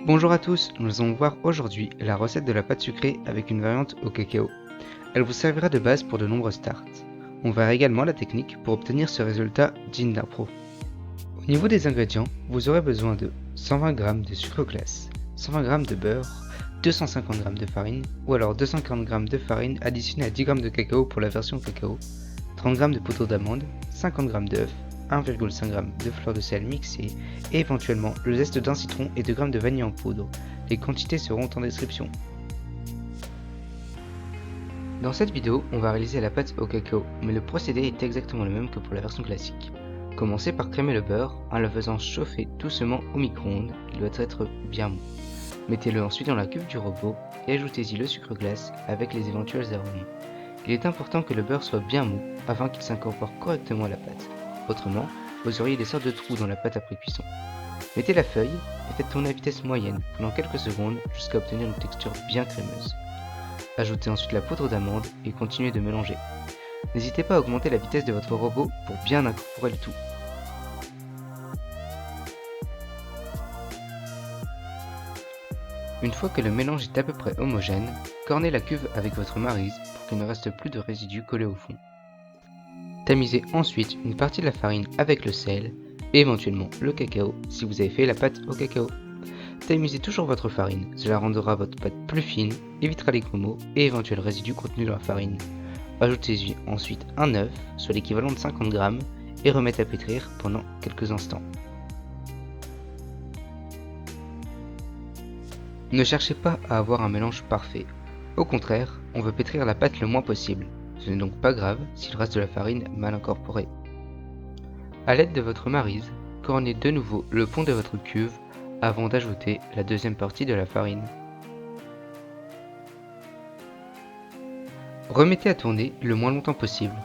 Bonjour à tous, nous allons voir aujourd'hui la recette de la pâte sucrée avec une variante au cacao. Elle vous servira de base pour de nombreuses tartes. On verra également la technique pour obtenir ce résultat digne d'un pro. Au niveau des ingrédients, vous aurez besoin de 120 g de sucre glace, 120 g de beurre, 250 g de farine ou alors 240 g de farine additionnée à 10 g de cacao pour la version cacao, 30 g de poudre d'amande, 50 g d'œufs, 1,5 g de fleur de sel mixée et éventuellement le zeste d'un citron et 2 g de vanille en poudre. Les quantités seront en description. Dans cette vidéo, on va réaliser la pâte au cacao, mais le procédé est exactement le même que pour la version classique. Commencez par crémer le beurre en le faisant chauffer doucement au micro-ondes, il doit être bien mou. Mettez-le ensuite dans la cuve du robot et ajoutez-y le sucre glace avec les éventuels arômes. Il est important que le beurre soit bien mou afin qu'il s'incorpore correctement à la pâte. Autrement, vous auriez des sortes de trous dans la pâte après cuisson. Mettez la feuille et faites tourner à vitesse moyenne pendant quelques secondes jusqu'à obtenir une texture bien crémeuse. Ajoutez ensuite la poudre d'amande et continuez de mélanger. N'hésitez pas à augmenter la vitesse de votre robot pour bien incorporer le tout. Une fois que le mélange est à peu près homogène, cornez la cuve avec votre maryse pour qu'il ne reste plus de résidus collés au fond. Tamisez ensuite une partie de la farine avec le sel et éventuellement le cacao si vous avez fait la pâte au cacao. Tamisez toujours votre farine, cela rendra votre pâte plus fine, évitera les grumeaux et éventuels résidus contenus dans la farine. Ajoutez-y ensuite un œuf, soit l'équivalent de 50 g, et remettez à pétrir pendant quelques instants. Ne cherchez pas à avoir un mélange parfait. Au contraire, on veut pétrir la pâte le moins possible. Ce n'est donc pas grave s'il reste de la farine mal incorporée. A l'aide de votre maryse, cornez de nouveau le fond de votre cuve avant d'ajouter la deuxième partie de la farine. Remettez à tourner le moins longtemps possible.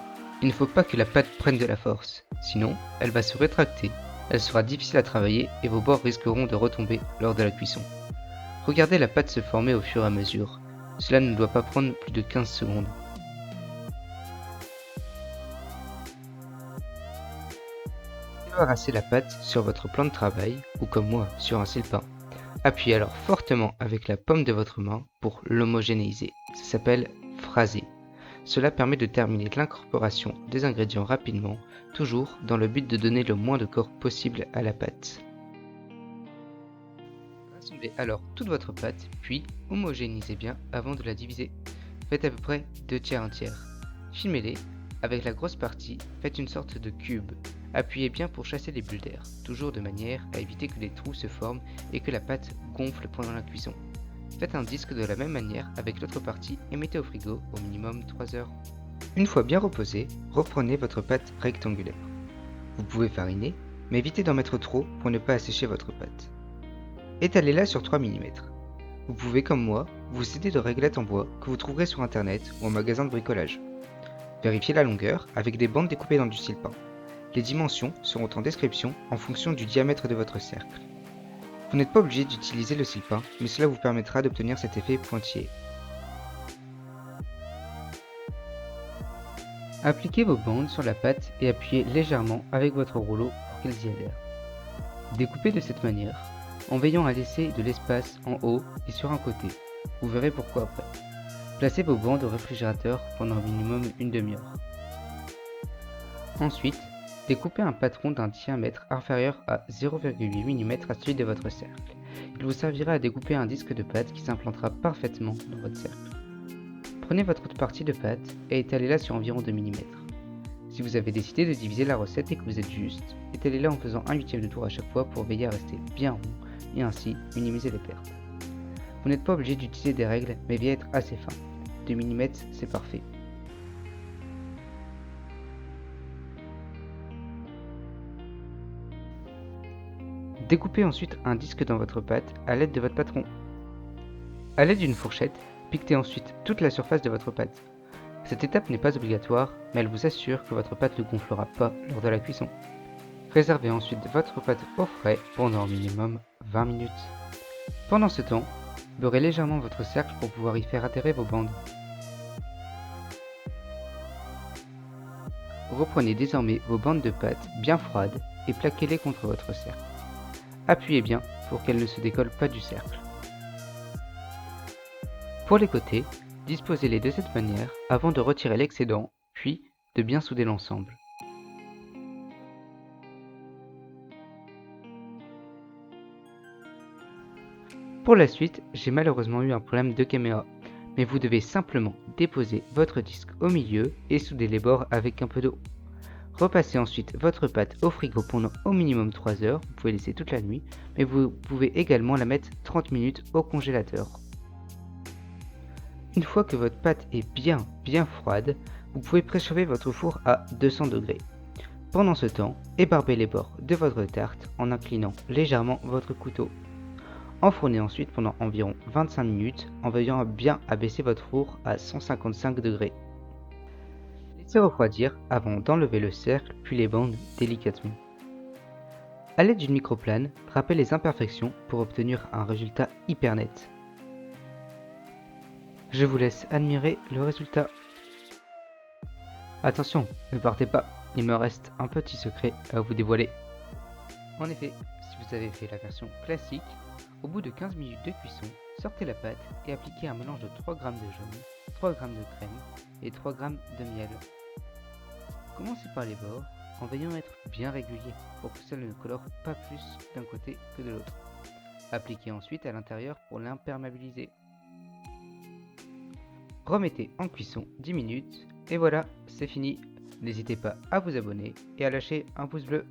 Il ne faut pas que la pâte prenne de la force, sinon elle va se rétracter, elle sera difficile à travailler et vos bords risqueront de retomber lors de la cuisson. Regardez la pâte se former au fur et à mesure. Cela ne doit pas prendre plus de 15 secondes. Débarrassez la pâte sur votre plan de travail ou comme moi sur un sile-pain. Appuyez alors fortement avec la paume de votre main pour l'homogénéiser. Ça s'appelle phraser. Cela permet de terminer l'incorporation des ingrédients rapidement, toujours dans le but de donner le moins de corps possible à la pâte. Rassemblez alors toute votre pâte, puis homogénéisez bien avant de la diviser. Faites à peu près 2 tiers, 1 tiers. Filmez-les. Avec la grosse partie, faites une sorte de cube. Appuyez bien pour chasser les bulles d'air, toujours de manière à éviter que les trous se forment et que la pâte gonfle pendant la cuisson. Faites un disque de la même manière avec l'autre partie et mettez au frigo au minimum 3 heures. Une fois bien reposé, reprenez votre pâte rectangulaire. Vous pouvez fariner, mais évitez d'en mettre trop pour ne pas assécher votre pâte. Étalez-la sur 3 mm. Vous pouvez, comme moi, vous aider de réglettes en bois que vous trouverez sur internet ou en magasin de bricolage. Vérifiez la longueur avec des bandes découpées dans du sile-pain. Les dimensions seront en description en fonction du diamètre de votre cercle. Vous n'êtes pas obligé d'utiliser le sile-pain, mais cela vous permettra d'obtenir cet effet pointillé. Appliquez vos bandes sur la pâte et appuyez légèrement avec votre rouleau pour qu'elles y adhèrent. Découpez de cette manière, en veillant à laisser de l'espace en haut et sur un côté. Vous verrez pourquoi après. Placez vos bandes au réfrigérateur pendant un minimum une demi-heure. Ensuite, découpez un patron d'un diamètre inférieur à 0,8 mm à celui de votre cercle. Il vous servira à découper un disque de pâte qui s'implantera parfaitement dans votre cercle. Prenez votre autre partie de pâte et étalez-la sur environ 2 mm. Si vous avez décidé de diviser la recette et que vous êtes juste, étalez-la en faisant 1/8 de tour à chaque fois pour veiller à rester bien rond et ainsi minimiser les pertes. Vous n'êtes pas obligé d'utiliser des règles, mais veillez à être assez fin. 2 mm, c'est parfait. Découpez ensuite un disque dans votre pâte à l'aide de votre patron. A l'aide d'une fourchette, piquetez ensuite toute la surface de votre pâte. Cette étape n'est pas obligatoire, mais elle vous assure que votre pâte ne gonflera pas lors de la cuisson. Réservez ensuite votre pâte au frais pendant au minimum 20 minutes. Pendant ce temps, beurrez légèrement votre cercle pour pouvoir y faire adhérer vos bandes. Reprenez désormais vos bandes de pâte bien froides et plaquez-les contre votre cercle. Appuyez bien pour qu'elle ne se décolle pas du cercle. Pour les côtés, disposez-les de cette manière avant de retirer l'excédent, puis de bien souder l'ensemble. Pour la suite, j'ai malheureusement eu un problème de caméra, mais vous devez simplement déposer votre disque au milieu et souder les bords avec un peu d'eau. Repassez ensuite votre pâte au frigo pendant au minimum 3 heures, vous pouvez laisser toute la nuit, mais vous pouvez également la mettre 30 minutes au congélateur. Une fois que votre pâte est bien froide, vous pouvez préchauffer votre four à 200 degrés. Pendant ce temps, ébarbez les bords de votre tarte en inclinant légèrement votre couteau. Enfournez ensuite pendant environ 25 minutes en veillant à bien abaisser votre four à 155 degrés. Laissez refroidir avant d'enlever le cercle puis les bandes délicatement. A l'aide d'une microplane, râpez les imperfections pour obtenir un résultat hyper net. Je vous laisse admirer le résultat. Attention, ne partez pas, il me reste un petit secret à vous dévoiler. En effet, si vous avez fait la version classique, au bout de 15 minutes de cuisson, sortez la pâte et appliquez un mélange de 3 g de jaune, 3 g de crème et 3 g de miel. Commencez par les bords en veillant à être bien régulier pour que cela ne colore pas plus d'un côté que de l'autre. Appliquez ensuite à l'intérieur pour l'imperméabiliser. Remettez en cuisson 10 minutes et voilà, c'est fini. N'hésitez pas à vous abonner et à lâcher un pouce bleu.